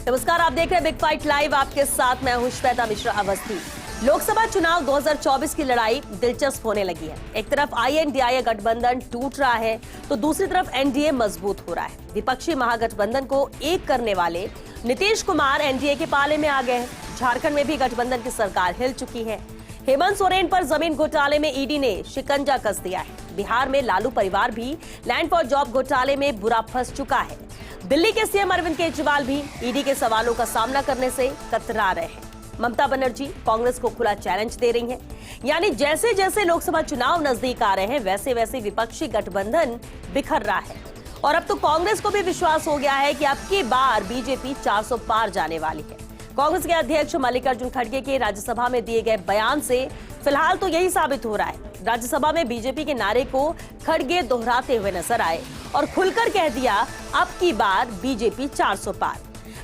नमस्कार, आप देख रहे हैं बिग फाइट लाइव। आपके साथ मैं हूं श्वेता मिश्रा अवस्थी। लोकसभा चुनाव 2024 की लड़ाई दिलचस्प होने लगी है। एक तरफ INDIA गठबंधन टूट रहा है तो दूसरी तरफ NDA मजबूत हो रहा है। विपक्षी महागठबंधन को एक करने वाले नीतीश कुमार NDA के पाले में आ गए हैं। झारखंड में भी गठबंधन की सरकार हिल चुकी है। हेमंत सोरेन पर जमीन घोटाले में ED ने शिकंजा कस दिया है। बिहार में लालू परिवार भी लैंड फॉर जॉब घोटाले में बुरा फंस चुका है। दिल्ली के CM अरविंद केजरीवाल भी ED के सवालों का सामना करने से कतरा रहे हैं। ममता बनर्जी कांग्रेस को खुला चैलेंज दे रही हैं। यानी जैसे जैसे लोकसभा चुनाव नजदीक आ रहे हैं वैसे वैसे विपक्षी गठबंधन बिखर रहा है। और अब तो कांग्रेस को भी विश्वास हो गया है कि अब की बार बीजेपी 400 पार जाने वाली है। कांग्रेस के अध्यक्ष मल्लिकार्जुन खड़गे के राज्यसभा में दिए गए बयान से फिलहाल तो यही साबित हो रहा है। राज्यसभा में बीजेपी के नारे को खड़गे दोहराते हुए नजर आए और खुलकर कह दिया, अब की बार बीजेपी 400 पार।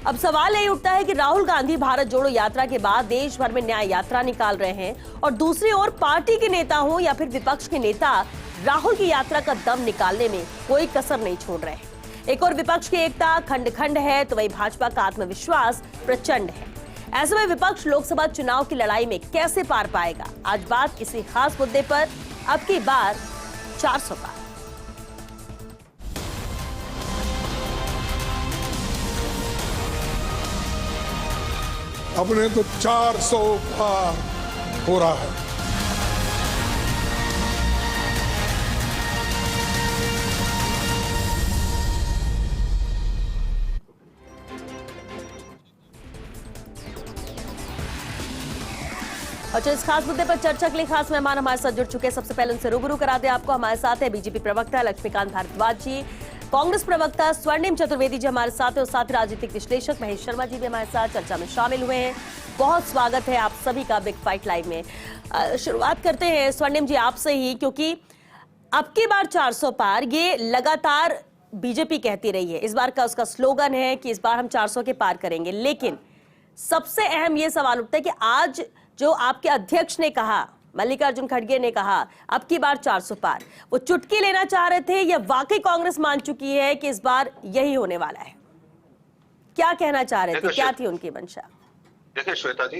अब सवाल यही उठता है कि राहुल गांधी भारत जोड़ो यात्रा के बाद देश भर में न्याय यात्रा निकाल रहे हैं और दूसरी ओर पार्टी के नेता हो या फिर विपक्ष के नेता राहुल की यात्रा का दम निकालने में कोई कसर नहीं छोड़ रहे हैं। एक और विपक्ष की एकता खंड खंड है तो वही भाजपा का आत्मविश्वास प्रचंड है। ऐसे में विपक्ष लोकसभा चुनाव की लड़ाई में कैसे पार पाएगा? आज बात इसी खास मुद्दे पर, अब की बार 400 पार। अपने तो 400 पार हो रहा है। और इस खास मुद्दे पर चर्चा के लिए खास मेहमान हमारे साथ जुड़ चुके हैं। सबसे पहले उनसे रूबरू करा दे आपको। हमारे साथ है बीजेपी प्रवक्ता लक्ष्मीकांत भारद्वाज जी, कांग्रेस प्रवक्ता स्वर्णिम चतुर्वेदी जी हमारे साथ है और साथ ही राजनीतिक विश्लेषक महेश शर्मा जी भी हमारे साथ चर्चा में शामिल हुए हैं। बहुत स्वागत है आप सभी का बिग फाइट लाइव में। शुरुआत करते हैं स्वर्णिम जी आपसे ही, क्योंकि अब की बार 400 पार ये लगातार बीजेपी कहती रही है। इस बार का उसका स्लोगन है कि इस बार हम 400 के पार करेंगे, लेकिन सबसे अहम ये सवाल उठता है कि आज जो आपके अध्यक्ष ने कहा, मल्लिकार्जुन खड़गे ने कहा अब की बार 400 पार, वो चुटकी लेना चाह रहे थे या वाकई कांग्रेस मान चुकी है कि इस बार यही होने वाला है? क्या कहना चाह रहे थे, क्या थी उनकी मंशा? देखिए श्वेता जी,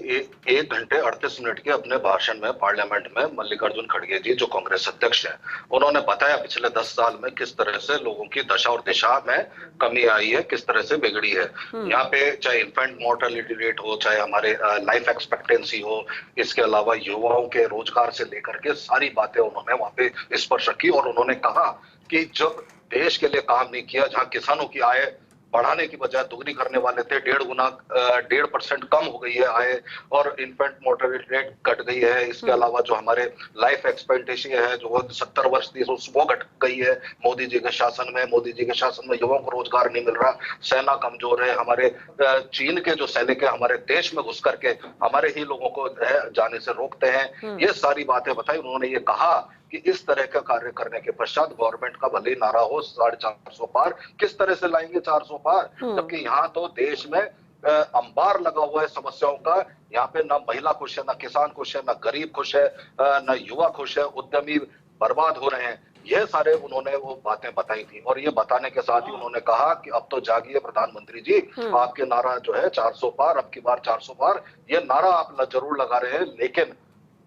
1 घंटे 38 मिनट के अपने भाषण में पार्लियामेंट में मल्लिकार्जुन खड़गे जी जो कांग्रेस अध्यक्ष हैं, उन्होंने बताया पिछले 10 साल में किस तरह से लोगों की दशा और दिशा में कमी आई है, किस तरह से बिगड़ी है। यहाँ पे चाहे इन्फेंट मोर्टेलिटी रेट हो, चाहे हमारे लाइफ एक्सपेक्टेंसी हो, इसके अलावा युवाओं के रोजगार से लेकर के सारी बातें उन्होंने वहां पे स्पर्श रखी। और उन्होंने कहा कि जब देश के लिए काम नहीं किया, जहाँ किसानों की आय बढ़ाने की बजाय दुगनी करने वाले थे, 1.5% कम हो गई है आय, और इन्फेंट मोर्टेलिटी रेट घट गई है। इसके अलावा जो हमारे लाइफ एक्सपेक्टेंसी है जो 70 वर्ष थी वो घट गई है मोदी जी के शासन में। मोदी जी के शासन में युवाओं को रोजगार नहीं मिल रहा, सेना कमजोर है, हमारे चीन के जो सैनिक है हमारे देश में घुस करके हमारे ही लोगों को जाने से रोकते हैं। ये सारी बातें बताई। उन्होंने ये कहा कि इस तरह का कार्य करने के पश्चात गवर्नमेंट का भले ही नारा हो 450 पार, किस तरह से लाएंगे 400 पार, जबकि यहाँ तो देश में अंबार लगा हुआ है समस्याओं का। यहाँ पे ना महिला खुश है, ना किसान खुश है, ना गरीब खुश है, ना युवा खुश है, उद्यमी बर्बाद हो रहे हैं। ये सारे उन्होंने वो बातें बताई थी। और ये बताने के साथ ही उन्होंने कहा कि अब तो जागिए प्रधानमंत्री जी, आपके नारा जो है 400 पार, अब की बार 400 पार, ये नारा आप जरूर लगा रहे हैं, लेकिन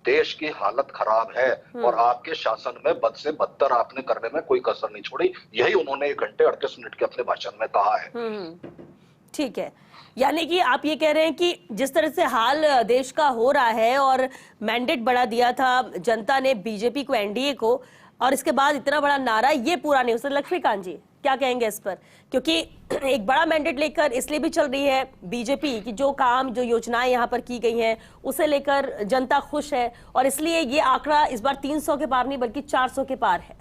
देश की हालत खराब है और आपके शासन में बद से बदतर आपने करने में कोई कसर नहीं छोड़ी। यही उन्होंने 1 घंटे 38 मिनट के अपने भाषण में कहा है। ठीक है, यानी कि आप ये कह रहे हैं कि जिस तरह से हाल देश का हो रहा है और मैंडेट बढ़ा दिया था जनता ने बीजेपी को, NDA को, और इसके बाद इतना बड़ा नारा, ये पूरा नहीं हो सकता। लक्ष्मीकांत जी क्या कहेंगे इस पर? क्योंकि एक बड़ा मैंडेट लेकर इसलिए भी चल रही है बीजेपी कि जो काम, जो योजनाएं यहाँ पर की गई हैं उसे लेकर जनता खुश है और इसलिए ये आंकड़ा इस बार 300 के पार नहीं बल्कि 400 के पार है।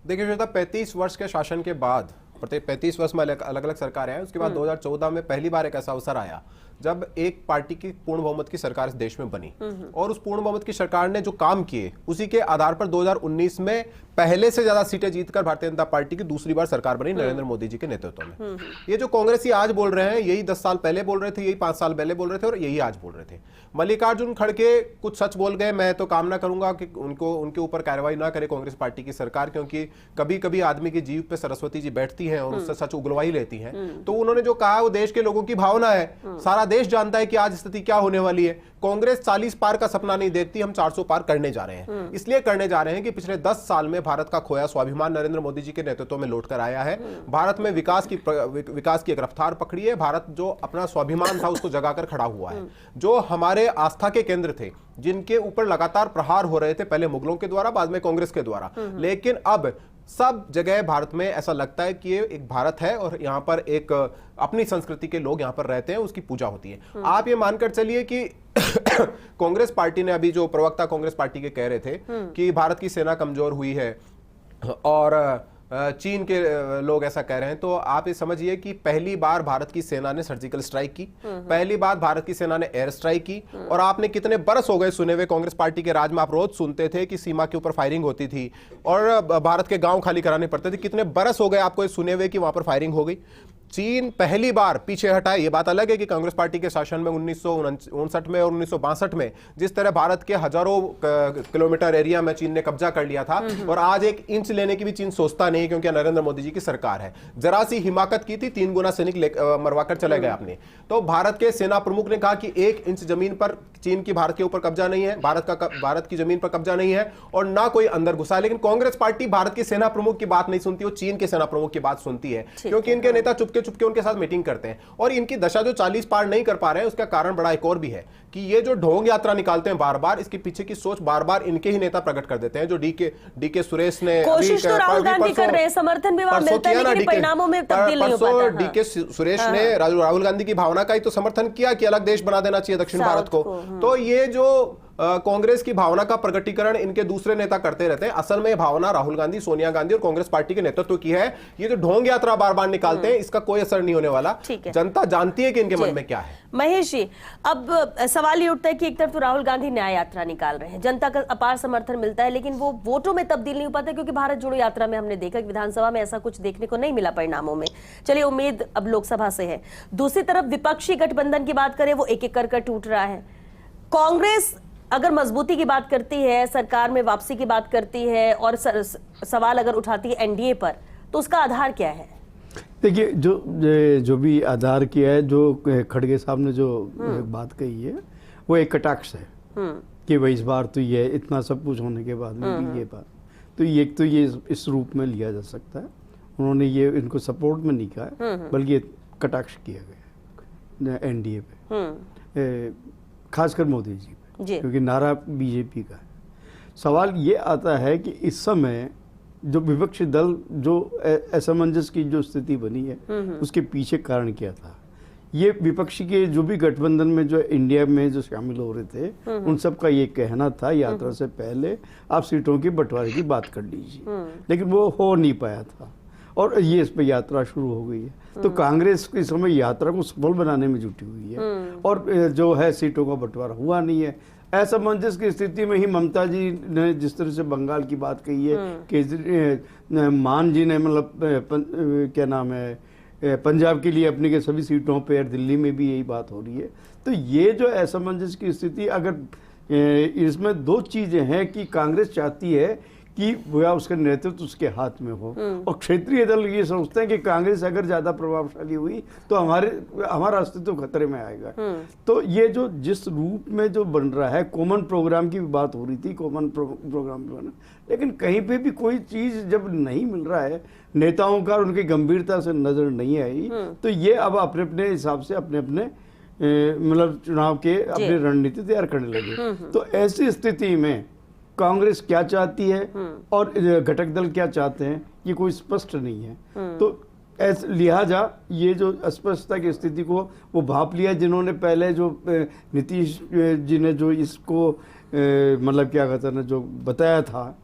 देखिए श्वेता, 35 वर्ष के शासन के बाद, 35 वर्ष में अलग अलग सरकार है, उसके बाद 2014 में पहली बार एक ऐसा अवसर आया जब एक पार्टी की पूर्ण बहुमत की सरकार इस देश में बनी और उस पूर्ण बहुमत की सरकार ने जो काम किए उसी के आधार पर 2019 में पहले से ज्यादा सीटें जीतकर भारतीय जनता पार्टी की दूसरी बार सरकार बनी नरेंद्र मोदी जी के नेतृत्व में। ये जो कांग्रेसी आज बोल रहे हैं यही 10 साल पहले बोल रहे थे, यही 5 साल पहले बोल रहे थे और यही आज बोल रहे थे। मल्लिकार्जुन खड़गे कुछ सच बोल गए। मैं तो कामना करूंगा कि उनके ऊपर कार्रवाई ना करे कांग्रेस पार्टी की सरकार, क्योंकि कभी कभी आदमी की जीभ पे सरस्वती जी बैठती करती हैं और उससे सच उगलवाई लेती हैं। तो उन्होंने जो कहा वो देश के लोगों की भावना है, सारा देश जानता है कि आज स्थिति क्या होने वाली है। कांग्रेस 40 पार का सपना नहीं देखती, हम 400 पार करने जा रहे हैं। इसलिए करने जा रहे हैं कि पिछले 10 साल में भारत का खोया स्वाभिमान नरेंद्र मोदी जी के नेतृत्व में लौट कर आया है। भारत में विकास की एक रफ्तार पकड़ी है। भारत जो अपना स्वाभिमान था उसको जगाकर खड़ा हुआ है। जो हमारे आस्था के केंद्र थे, जिनके ऊपर लगातार प्रहार हो रहे थे, पहले मुगलों के द्वारा, बाद में कांग्रेस के द्वारा, लेकिन अब सब जगह भारत में ऐसा लगता है कि ये एक भारत है और यहाँ पर एक अपनी संस्कृति के लोग यहाँ पर रहते हैं, उसकी पूजा होती है। आप ये मानकर चलिए कि कांग्रेस पार्टी ने, अभी जो प्रवक्ता कांग्रेस पार्टी के कह रहे थे कि भारत की सेना कमजोर हुई है और चीन के लोग ऐसा कह रहे हैं, तो आप ये समझिए कि पहली बार भारत की सेना ने सर्जिकल स्ट्राइक की, पहली बार भारत की सेना ने एयर स्ट्राइक की। और आपने कितने बरस हो गए सुने हुए, कांग्रेस पार्टी के राज में आप रोज सुनते थे कि सीमा के ऊपर फायरिंग होती थी और भारत के गांव खाली कराने पड़ते थे। कितने बरस हो गए आपको ये सुने हुए कि वहां पर फायरिंग हो गई। चीन पहली बार पीछे हटा है। ये बात अलग है कि कांग्रेस पार्टी के शासन में 1959 में और 1962 में जिस तरह भारत के हजारों किलोमीटर एरिया में चीन ने कब्जा कर लिया था, और आज एक इंच लेने की भी चीन सोचता नहीं, क्योंकि नरेंद्र मोदी जी की सरकार है। जरा सी हिमाकत की थी, 3 गुना सैनिक मरवाकर चले गए आपने। तो भारत के सेना प्रमुख ने कहा कि 1 इंच जमीन पर चीन की भारत के ऊपर कब्जा नहीं है, भारत की जमीन पर कब्जा नहीं है और ना कोई अंदर घुसा। लेकिन कांग्रेस पार्टी भारत के सेना प्रमुख की बात नहीं सुनती, वो चीन के सेना प्रमुख की बात सुनती है, क्योंकि इनके नेता चुपके उनके साथ मीटिंग करते हैं। और इनकी दशा जो 40 पार नहीं कर पा रहे हैं, उसका कारण बड़ा एक और भी है कि ये जो ढोंग यात्रा निकालते हैं बार बार, इसके पीछे की सोच बार बार इनके ही नेता प्रकट कर देते हैं। जो डीके सुरेश ने कोशिश तो राहुल गांधी कर रहे हैं, समर्थन भी वहां मिलता है, लेकिन परिणामों में तब्दील नहीं हो पाता। डीके सुरेश ने राहुल गांधी की भावना का ही तो समर्थन किया कि अलग देश बना देना चाहिए दक्षिण भारत को। तो ये जो कांग्रेस की भावना का प्रकटीकरण इनके दूसरे नेता करते रहते हैं, असल में भावना राहुल गांधी, सोनिया गांधी और कांग्रेस पार्टी के नेतृत्व की है। ये जो ढोंग यात्रा बार बार निकालते हैं, इसका कोई असर नहीं होने वाला। जनता जानती है कि इनके मन में क्या है। महेश जी, अब सवाल ये उठता है कि एक तरफ तो राहुल गांधी न्याय यात्रा निकाल रहे हैं, जनता का अपार समर्थन मिलता है, लेकिन वो वोटों में तब्दील नहीं हो पाता, क्योंकि भारत जोड़ो यात्रा में हमने देखा कि विधानसभा में ऐसा कुछ देखने को नहीं मिला परिणामों में। चलिए, उम्मीद अब लोकसभा से है। दूसरी तरफ विपक्षी गठबंधन की बात करें, वो एक एक कर टूट रहा है। कांग्रेस अगर मजबूती की बात करती है, सरकार में वापसी की बात करती है और सवाल अगर उठाती है एनडीए पर, तो उसका आधार क्या है? देखिए, जो भी आधार किया है, जो खड़गे साहब ने जो बात कही है, वो एक कटाक्ष है कि भाई इस बार तो ये इतना सब कुछ होने के बाद में भी ये बात, तो ये इस रूप में लिया जा सकता है। उन्होंने ये इनको सपोर्ट में नहीं कहा, बल्कि कटाक्ष किया गया एनडीए पे, खासकर मोदी जी पे, क्योंकि नारा बीजेपी का है। सवाल ये आता है कि इस समय जो विपक्षी दल जो असमंजस की जो स्थिति बनी है, उसके पीछे कारण क्या था? ये विपक्षी के जो भी गठबंधन में जो इंडिया में जो शामिल हो रहे थे, उन सब का ये कहना था यात्रा से पहले आप सीटों के बंटवारे की बात कर लीजिए, लेकिन वो हो नहीं पाया था और ये इस पर यात्रा शुरू हो गई है। तो कांग्रेस इस समय यात्रा को सफल बनाने में जुटी हुई है और जो है सीटों का बंटवारा हुआ नहीं है। असमंजस की स्थिति में ही ममता जी ने जिस तरह से बंगाल की बात कही है, कि मान जी ने मतलब क्या नाम है, पंजाब के लिए अपनी के सभी सीटों पे, दिल्ली में भी यही बात हो रही है। तो ये जो असमंजस की स्थिति, अगर इसमें दो चीजें हैं कि कांग्रेस चाहती है कि वह उसका नेतृत्व उसके हाथ में हो, और क्षेत्रीय दल ये सोचते हैं कि कांग्रेस अगर ज्यादा प्रभावशाली हुई तो हमारा अस्तित्व खतरे में आएगा। तो ये जो जिस रूप में जो बन रहा है, कॉमन प्रोग्राम की बात हो रही थी, कॉमन प्रोग्राम बना, लेकिन कहीं पे भी कोई चीज जब नहीं मिल रहा है, नेताओं का उनकी गंभीरता से नजर नहीं आई, तो ये अब अपने अपने हिसाब से अपने अपने मतलब चुनाव के अपनी रणनीति तैयार करने लगे। तो ऐसी स्थिति में कांग्रेस क्या चाहती है और घटक दल क्या चाहते हैं, ये कोई स्पष्ट नहीं है। तो लिहाजा ये जो अस्पष्टता की स्थिति को वो भाप लिया जिन्होंने पहले, जो नीतीश जी ने जो इसको मतलब क्या कहते हैं ना, जो बताया था,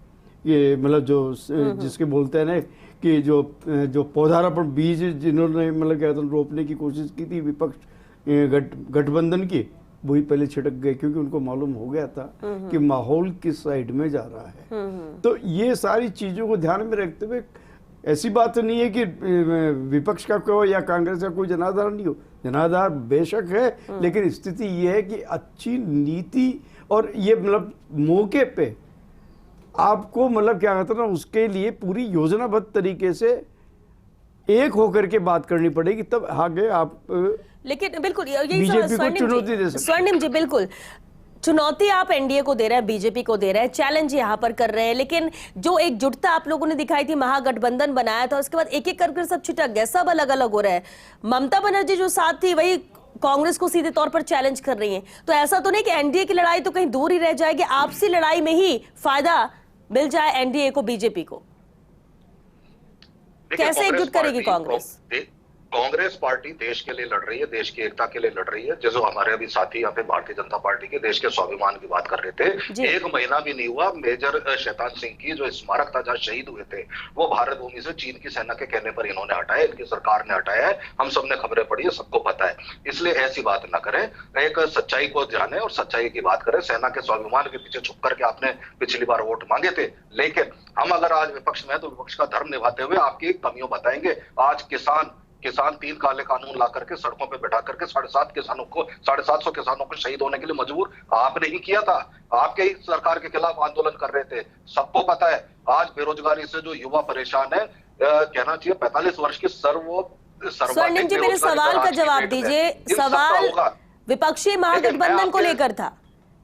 ये मतलब जो जिसके बोलते हैं ना कि जो पौधारोपण बीज जिन्होंने मतलब क्या कहते हैं रोपने की कोशिश की थी विपक्ष गठबंधन की, वही पहले छिटक गए, क्योंकि उनको मालूम हो गया था कि माहौल किस साइड में जा रहा है। तो ये सारी चीजों को ध्यान में रखते हुए, ऐसी बात नहीं है कि विपक्ष का कोई या कांग्रेस का कोई जनाधार नहीं हो, जनाधार बेशक है, लेकिन स्थिति ये है कि अच्छी नीति और ये मतलब मौके पे आपको मतलब क्या कहते हैं ना, उसके लिए पूरी योजनाबद्ध तरीके से एक होकर के बात करनी पड़ेगी, तब आगे आप लेकिन बिल्कुल यही बीजेपी को चुनौती दे सकते हैं। स्वर्णिम जी बिल्कुल चुनौती आप एनडीए को दे रहे हैं, बीजेपी को दे रहे हैं, चैलेंज यहाँ पर कर रहे हैं, लेकिन जो एकजुटता आप लोगों ने दिखाई थी, महागठबंधन बनाया था, उसके बाद एक एक करके सब छिटक गया, सब अलग अलग हो रहा है। ममता बनर्जी जो साथ थी वही कांग्रेस को सीधे तौर पर चैलेंज कर रही हैं। तो ऐसा तो नहीं कि एनडीए की लड़ाई तो कहीं दूर ही रह जाएगी, आपसी लड़ाई में ही फायदा मिल जाए एनडीए को, बीजेपी को? कैसे एकजुट करेगी कांग्रेस? कांग्रेस पार्टी देश के लिए लड़ रही है, देश की एकता के लिए लड़ रही है। जैसे हमारे अभी साथी यहाँ पे भारतीय जनता पार्टी के देश के स्वाभिमान की बात कर रहे थे, एक महीना भी नहीं हुआ मेजर शैतान सिंह की जो स्मारक था जहाँ शहीद हुए थे, वो भारत भूमि से चीन की सेना के कहने पर इन्होंने हटाया, इनकी सरकार ने हटाया है। हम सबने खबरें पढ़ी है, सबको पता है। इसलिए ऐसी बात ना करें, एक सच्चाई को जाने और सच्चाई की बात करें। सेना के स्वाभिमान के पीछे छुप करके आपने पिछली बार वोट मांगे थे, लेकिन हम अगर आज विपक्ष में है तो विपक्ष का धर्म निभाते हुए आपकी कमियों बताएंगे। आज किसान 3 काले कानून ला करके सड़कों पे बैठा करके 750 किसानों को शहीद होने के लिए मजबूर आपने ही किया था। आपके ही सरकार के खिलाफ आंदोलन कर रहे थे, सबको पता है। आज बेरोजगारी से जो युवा परेशान है, कहना चाहिए 45 वर्ष की स्वर्णिम जी मेरे सवाल का जवाब दीजिए। सवाल विपक्षी महागठबंधन को लेकर था,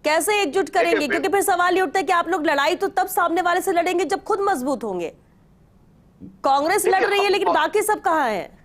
कैसे एकजुट करेंगे? क्योंकि फिर सवाल ये उठता है कि आप लोग लड़ाई तो तब सामने वाले से लड़ेंगे जब खुद मजबूत होंगे। कांग्रेस लड़ रही है लेकिन बाकी सब कहां है?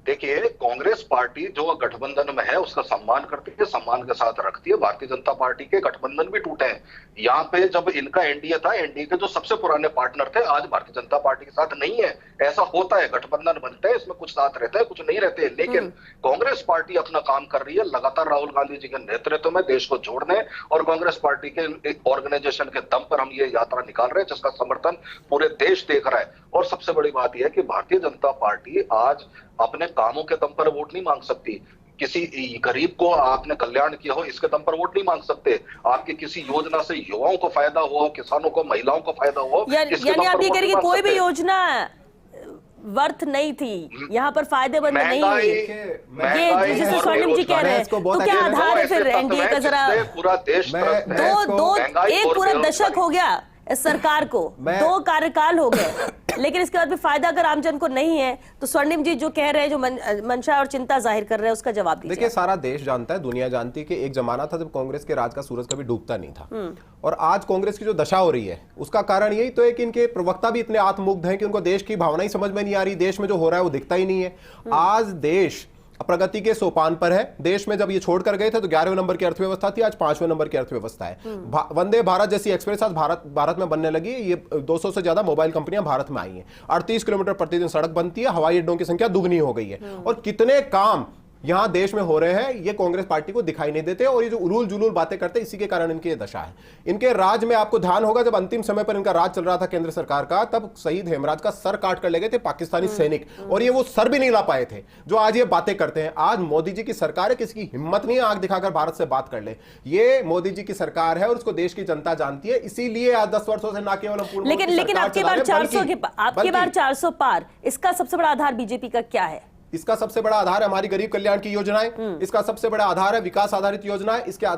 देखिए, कांग्रेस पार्टी जो गठबंधन में है उसका सम्मान करती है, सम्मान के साथ रखती है। भारतीय जनता पार्टी के गठबंधन भी टूटे हैं। यहाँ पे जब इनका एनडीए था, एनडीए के जो सबसे पुराने पार्टनर थे आज भारतीय जनता पार्टी के साथ नहीं है। ऐसा होता है, गठबंधन बनते हैं, इसमें कुछ साथ रहते हैं, कुछ नहीं रहते। लेकिन कांग्रेस पार्टी अपना काम कर रही है लगातार। राहुल गांधी जी के नेतृत्व में देश को जोड़ने और कांग्रेस पार्टी के ऑर्गेनाइजेशन के दम पर हम ये यात्रा निकाल रहे हैं, जिसका समर्थन पूरे देश देख रहा है। और सबसे बड़ी बात यह है कि भारतीय जनता पार्टी आज अपने कामों के दम पर वोट नहीं मांग सकती। किसी गरीब को आपने कल्याण किया हो इसके दम पर वोट नहीं मांग सकते। आपकी किसी योजना से युवाओं को फायदा हो, किसानों को, महिलाओं को फायदा हो, यानी आप ये कह रहे हैं कि कोई भी योजना वर्थ नहीं थी, यहाँ पर फायदेमंद नहीं हुई, ये जिसे स्वर्णिम जी कह रहे हैं। तो क्या आधार है फिर एनडीए का? जरा पूरा देश एक पूरा दशक हो गया इस सरकार को, 2 कार्यकाल हो गए, लेकिन इसके बाद भी फायदा अगर आमजन को नहीं है तो स्वर्णिम जी जो कह रहे हैं, जो मंशा और चिंता जाहिर कर रहे हैं, उसका जवाब दीजिए। देखिए, सारा देश जानता है, दुनिया जानती है कि एक जमाना था जब कांग्रेस के राज का सूरज कभी डूबता नहीं था। और आज कांग्रेस की जो दशा हो रही है उसका कारण यही तो है कि इनके प्रवक्ता भी इतने आत्ममुग्ध हैं कि उनको देश की भावना ही समझ में नहीं आ रही। देश में जो हो रहा है वो दिखता ही नहीं है। आज देश प्रगति के सोपान पर है। देश में जब ये छोड़कर गए थे तो 11वें नंबर की अर्थव्यवस्था थी, आज 5वें नंबर की अर्थव्यवस्था है। वंदे भारत जैसी एक्सप्रेस आज भारत में बनने लगी। ये 200 से ज्यादा मोबाइल कंपनियां भारत में आई हैं। 38 किलोमीटर प्रतिदिन सड़क बनती है। हवाई अड्डों की संख्या दुगनी हो गई है। और कितने काम यहां देश में हो रहे हैं ये कांग्रेस पार्टी को दिखाई नहीं देते। और ये जो उलूल जुलूल बातें करते हैं, इसी के कारण इनकी ये दशा है। इनके राज में आपको ध्यान होगा, जब अंतिम समय पर इनका राज चल रहा था केंद्र सरकार का, तब शहीद हेमराज का सर काट कर ले गए थे पाकिस्तानी सैनिक, और ये वो सर भी नहीं ला पाए थे जो आज ये बातें करते हैं। आज मोदी जी की सरकार है, किसी की हिम्मत नहीं है आंख दिखाकर भारत से बात कर ले। ये मोदी जी की सरकार है और उसको देश की जनता जानती है, इसीलिए आज 10 वर्षों से ना केवल लेकिन आपकी बार 400 पार, इसका सबसे बड़ा आधार बीजेपी का क्या है? इसका सबसे बड़ा आधार है हमारी गरीब कल्याण की योजनाएं। इसका सबसे बड़ा आधार है विकास आधारित योजनाएं। इसका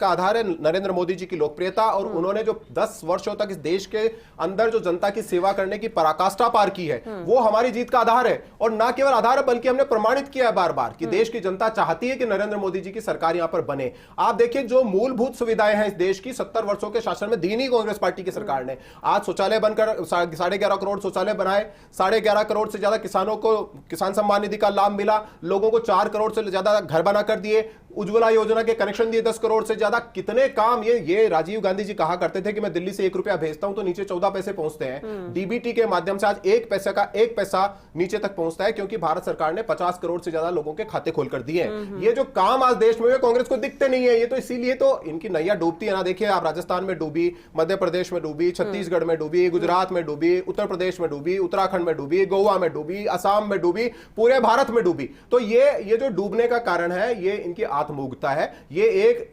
आधार है नरेंद्र मोदी जी की लोकप्रियता, और उन्होंने जो 10 वर्षों तक इस देश के अंदर जो जनता की सेवा करने की पराकाष्ठा पार की है, वो हमारी जीत का आधार है। और ना केवल आधार है बल्कि हमने प्रमाणित किया है बार बार कि देश की जनता चाहती है कि नरेंद्र मोदी जी की सरकार यहां पर बने। आप देखिए, जो मूलभूत सुविधाएं हैं इस देश की 70 वर्षों के शासन में दी नहीं कांग्रेस पार्टी की सरकार ने। आज शौचालय बनकर 11.5 करोड़ शौचालय बनाए, 11.5 करोड़ से ज्यादा किसानों को किसान सम्मान निधि का लाभ मिला, लोगों को 4 करोड़ से ज्यादा घर बना कर दिए, उज्ज्वला योजना के कनेक्शन दिए 10 करोड़ से ज्यादा। कितने काम ये राजीव गांधी जी कहा करते थे कि मैं दिल्ली से 1 रुपया भेजता हूं तो नीचे 14 पैसे पहुंचते हैं। डीबीटी के माध्यम से आज 1 पैसे का 1 पैसा नीचे तक पहुंचता है, क्योंकि भारत सरकार ने 50 करोड़ से ज्यादा लोगों के खाते खोलकर दिए हैं। ये जो काम आज देश में कांग्रेस को दिखते नहीं है, ये तो इसीलिए तो इनकी नैया डूबती है ना। देखिए, आप राजस्थान में डूबी, मध्य प्रदेश में डूबी, छत्तीसगढ़ में डूबी, गुजरात में डूबी, उत्तर प्रदेश में डूबी, उत्तराखंड में डूबी, गोवा में डूबी, असम में डूबी, पूरे भारत में डूबी। तो ये जो डूबने का कारण है ये इनकी आत्ममुग्धता है। ये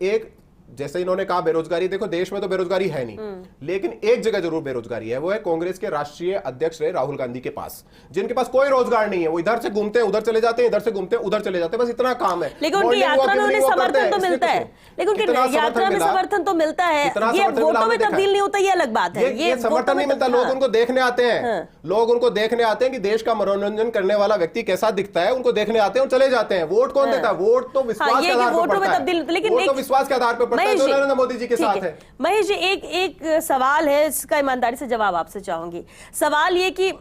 एक जैसे इन्होंने कहा बेरोजगारी, देखो देश में तो बेरोजगारी है नहीं, लेकिन एक जगह जरूर बेरोजगारी है, वो है कांग्रेस के राष्ट्रीय अध्यक्ष रहे राहुल गांधी के पास, जिनके पास कोई रोजगार नहीं है। वो इधर से घूमते हैं उधर चले जाते हैं, इधर से घूमते हैं उधर चले जाते हैं, बस इतना काम है। लेकिन उनकी यात्रा में उन्हें समर्थन तो मिलता है, लेकिन उनकी यात्रा में समर्थन तो मिलता है, ये वोटों में तब्दील नहीं होता, ये अलग बात है। ये समर्थन नहीं मिलता, लोग उनको देखने आते हैं, लोग उनको देखने आते हैं कि देश का मनोरंजन करने वाला व्यक्ति कैसा दिखता है, उनको देखने आते हैं और चले जाते हैं। वोट कौन देता है? वोट तो विश्वास के आधार पर पड़ता है, लेकिन वोट तो विश्वास के आधार पर पड़ता है जो नरेंद्र मोदी जी के साथ है। महेश जी, एक सवाल है, इसका ईमानदारी से जवाब आपसे चाहूंगी। सवाल ये कि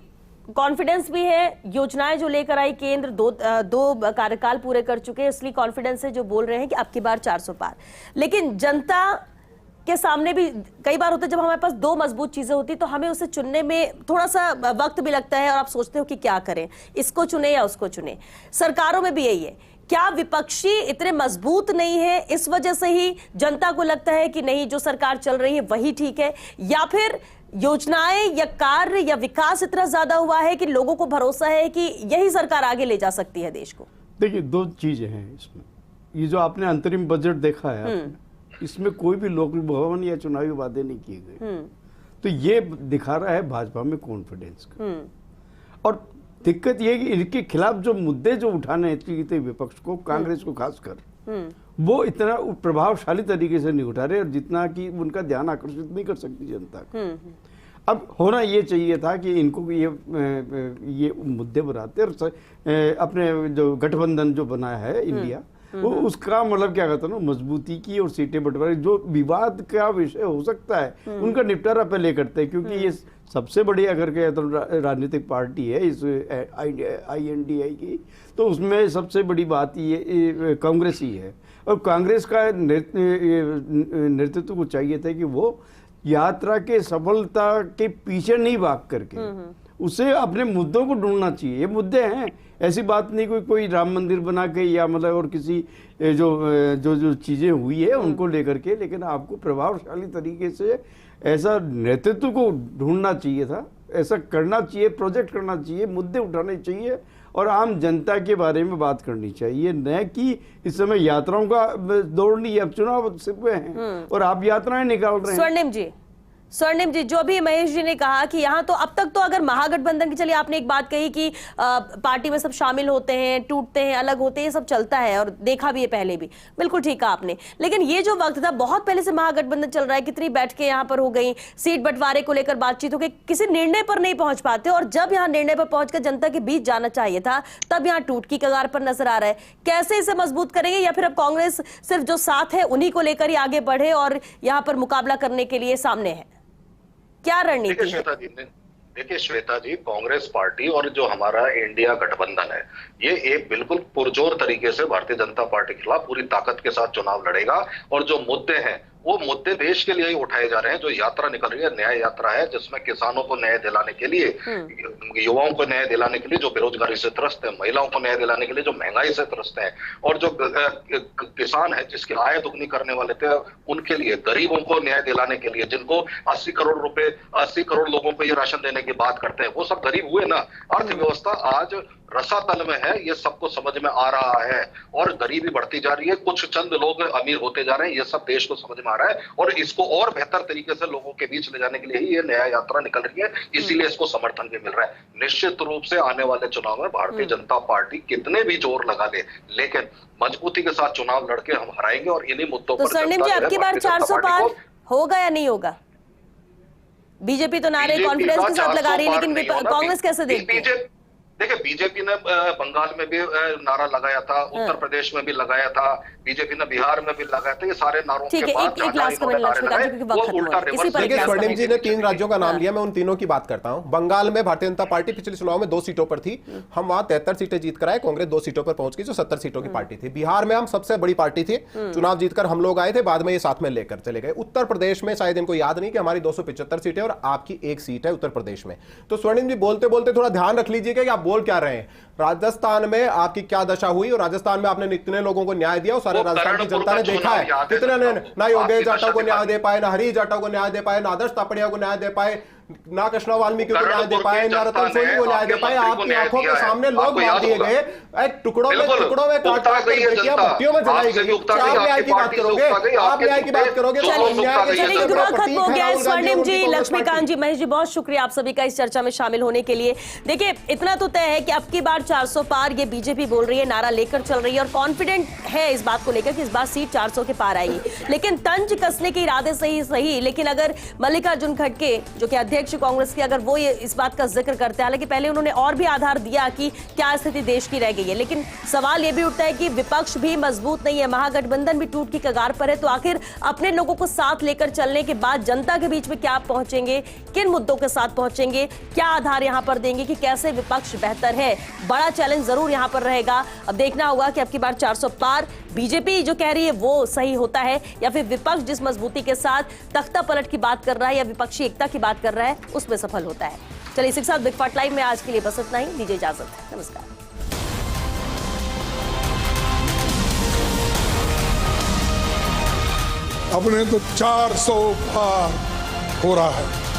कॉन्फिडेंस भी है, योजनाएं जो लेकर आई केंद्र, दो कार्यकाल पूरे कर चुके हैं, इसलिए कॉन्फिडेंस है जो बोल रहे हैं कि अब की बार 400 पार। लेकिन जनता के सामने भी कई बार होता है, जब हमारे पास दो मजबूत चीजें होती तो हमें उसे चुनने में थोड़ा सा वक्त भी लगता है और आप सोचते हो कि क्या करें, इसको चुने या उसको चुने। सरकारों में भी यही है। क्या विपक्षी इतने मजबूत नहीं है, इस वजह से ही जनता को लगता है कि नहीं जो सरकार चल रही है वही ठीक है, या फिर योजनाएं या कार्य या विकास इतना ज्यादा हुआ है कि लोगों को भरोसा है कि यही सरकार आगे ले जा सकती है देश को? देखिए, दो चीजें हैं इसमें। ये जो आपने अंतरिम बजट देखा है आपने, इसमें कोई भी लोक भवन या चुनावी वादे नहीं किए गए, तो ये दिखा रहा है भाजपा में कॉन्फिडेंस का। और दिक्कत ये कि इनके खिलाफ जो मुद्दे जो उठाने चाहिए थे विपक्ष को, कांग्रेस को खासकर, वो इतना प्रभावशाली तरीके से नहीं उठा रहे, और जितना कि उनका ध्यान आकर्षित नहीं कर सकती जनता को। अब होना ये चाहिए था कि इनको ये मुद्दे बनाते और अपने जो गठबंधन जो बनाया है इंडिया, वो उसका मतलब क्या कहता है ना, मजबूती की और सीटें बंटवारे, जो विवाद का विषय हो सकता है उनका निपटारा पहले करते हैं, क्योंकि ये सबसे बड़ी अगर कहे तो राजनीतिक पार्टी है इस INDI की, तो उसमें सबसे बड़ी बात ये कांग्रेस ही है। और कांग्रेस का नेतृत्व को चाहिए था कि वो यात्रा के सफलता के पीछे नहीं भाग करके उसे अपने मुद्दों को ढूंढना चाहिए। ये मुद्दे हैं, ऐसी बात नहीं कोई राम मंदिर बना के या मतलब और किसी जो चीज़ें हुई है उनको लेकर के, लेकिन आपको प्रभावशाली तरीके से ऐसा नेतृत्व को ढूंढना चाहिए था, ऐसा करना चाहिए, प्रोजेक्ट करना चाहिए, मुद्दे उठाने चाहिए और आम जनता के बारे में बात करनी चाहिए, न कि इस समय यात्राओं का दौड़ नहीं है। अब चुनाव सिर्फ हैं और आप यात्राएं निकाल रहे हैं। स्वर्णिम जी, जो अभी महेश जी ने कहा कि यहाँ तो अब तक तो अगर महागठबंधन की, चलिए आपने एक बात कही कि पार्टी में सब शामिल होते हैं, टूटते हैं, अलग होते हैं, सब चलता है और देखा भी है पहले भी, बिल्कुल ठीक कहा आपने। लेकिन ये जो वक्त था, बहुत पहले से महागठबंधन चल रहा है, कितनी बैठकें यहाँ पर हो गई, सीट बंटवारे को लेकर बातचीत हो गई, किसी निर्णय पर नहीं पहुंच पाते, और जब यहाँ निर्णय पर पहुंचकर जनता के बीच जाना चाहिए था तब यहाँ टूट की कगार पर नजर आ रहा है। कैसे इसे मजबूत करेंगे, या फिर अब कांग्रेस सिर्फ जो साथ है उन्हीं को लेकर ही आगे बढ़े और यहाँ पर मुकाबला करने के लिए सामने है? क्या रणनीति है? देखिए श्वेता जी, कांग्रेस पार्टी और जो हमारा इंडिया गठबंधन है, ये एक बिल्कुल पुरजोर तरीके से भारतीय जनता पार्टी के खिलाफ पूरी ताकत के साथ चुनाव लड़ेगा। और जो मुद्दे हैं वो मुद्दे देश के लिए ही उठाए जा रहे हैं। जो यात्रा निकल रही है, न्याय यात्रा है, जिसमें किसानों को न्याय दिलाने के लिए, युवाओं को न्याय दिलाने के लिए, जो बेरोजगारी से त्रस्त है, महिलाओं को न्याय दिलाने के लिए जो महंगाई से त्रस्त है, और जो किसान है जिसकी आय दुगनी करने वाले थे उनके लिए, गरीबों को न्याय दिलाने के लिए, जिनको 80 करोड़ लोगों को ये राशन देने की बात करते हैं, वो सब गरीब हुए ना। अर्थव्यवस्था आज रसातल में है, ये सबको समझ में आ रहा है, और गरीबी बढ़ती जा रही है, कुछ चंद लोग अमीर होते जा रहे हैं, ये सब देश को समझ में आ रहा है। और इसको और बेहतर तरीके से लोगों के बीच ले जाने के लिए ही ये नया यात्रा निकल रही है, इसीलिए इसको समर्थन भी मिल रहा है। निश्चित रूप से आने वाले चुनाव में भारतीय जनता पार्टी कितने भी जोर लगा ले, लेकिन मजबूती के साथ चुनाव लड़के हम हराएंगे। और इन्हीं मुद्दों पर स्वर्णिम जी, अब की बार 400 पार होगा या नहीं होगा? बीजेपी तो नारे कॉन्फिडेंस के साथ लगा रही है, लेकिन कांग्रेस कैसे देखती है? देखिए, बीजेपी ने बंगाल में भी नारा लगाया था, उत्तर प्रदेश में भी लगाया था, बीजेपी ने बिहार में भी लगाया था। ये सारे नारों के बाद देखिए, स्वर्णिम जी ने 3 राज्यों का नाम लिया, मैं उन तीनों की बात करता हूं। बंगाल में भारतीय जनता पार्टी पिछले चुनाव में 2 सीटों पर थी, हम वहां 73 सीटें जीत कर आए, कांग्रेस 2 सीटों पर पहुंच गई जो 70 सीटों की पार्टी थी। बिहार में हम सबसे बड़ी पार्टी थी, चुनाव जीतकर हम लोग आए थे, बाद में ये साथ में लेकर चले गए। उत्तर प्रदेश में शायद इनको याद नहीं कि हमारी 275 सीटें और आपकी 1 सीट है उत्तर प्रदेश में। तो स्वर्णिम जी, बोलते बोलते थोड़ा ध्यान रख लीजिएगा कि आप बोल क्या रहे हैं। राजस्थान में आपकी क्या दशा हुई, और राजस्थान में आपने कितने लोगों को न्याय दिया, और सारे राजस्थान की जनता ने देखा है। कितने ने ना योगेश जाटव को न्याय दे पाए, ना हरीश जाटव को न्याय दे पाए, ना आदर्श तापड़िया को न्याय दे पाए, ना कृष्णा वाल्मीकि को न्याय दे पाए, ना रतन जनता ने सोनी को न्याय दे आपके पाए, मंत्री को आपकी न्याय आंखों के दिया है। सामने लोग आपको मार याद दिए होगा। गए, टुकड़ों में बिल्कुल, काट उकता काट गई है कर जनता। भट्टियों में जलाई आपसे गई। भी उकता क्या गई, आप न्याय आपकी की बात पार्टी से करोगे? उकता गई, आप आपके न्याय की बात करोगे? जो तो लोग न्याय उकता के गई है चलिए, जनता। वक्त प्रतीक हो है गया है। राहुल गांधी स्वर्णिम और जी, उनकी कांग्रेस लक्ष्मीकांत पार्टी। जी, महेश जी, बहुत शुक्रिया आप सभी का इस चर्चा में शामिल होने के लिए। देखिए, इतना तो तय है कि अब की बार 400 पार ये बीजेपी बोल रही है, नारा लेकर चल रही है और कॉन्फिडेंट है इस बात को लेकर कि इस बार सीट 400 के पार आएगी। लेकिन तंज कसने के इरादे से ही सही, लेकिन अगर मल्लिकार्जुन खड़गे जो कि अध्यक्ष कांग्रेस के, अगर वो ये इस बात का जिक्र करते हैं, हालांकि पहले उन्होंने और भी आधार दिया कि क्या स्थिति देश की रह गई है, लेकिन सवाल ये भी उठता है कि विपक्ष भी मजबूत नहीं है, महागठबंधन भी टूट की कगार पर है, तो आखिर अपने लोगों को साथ लेकर चलने के बाद जनता के बीच में क्या पहुंचेंगे, किन मुद्दों के साथ पहुंचेंगे, क्या आधार यहां पर देंगे कि कैसे विपक्ष बेहतर है? बड़ा चैलेंज जरूर यहां पर रहेगा। अब देखना होगा कि अब की बार 400 पार बीजेपी जो कह रही है वो सही होता है या फिर विपक्ष जिस मजबूती के साथ तख्ता पलट की बात कर रहा है या विपक्षी एकता की बात कर रहा है उसमें सफल होता है। चलिए, इसी के साथ बिग फाट लाइव में आज के लिए बस इतना ही। दीजिए इजाजत, नमस्कार। अपने तो 400 पार हो रहा है।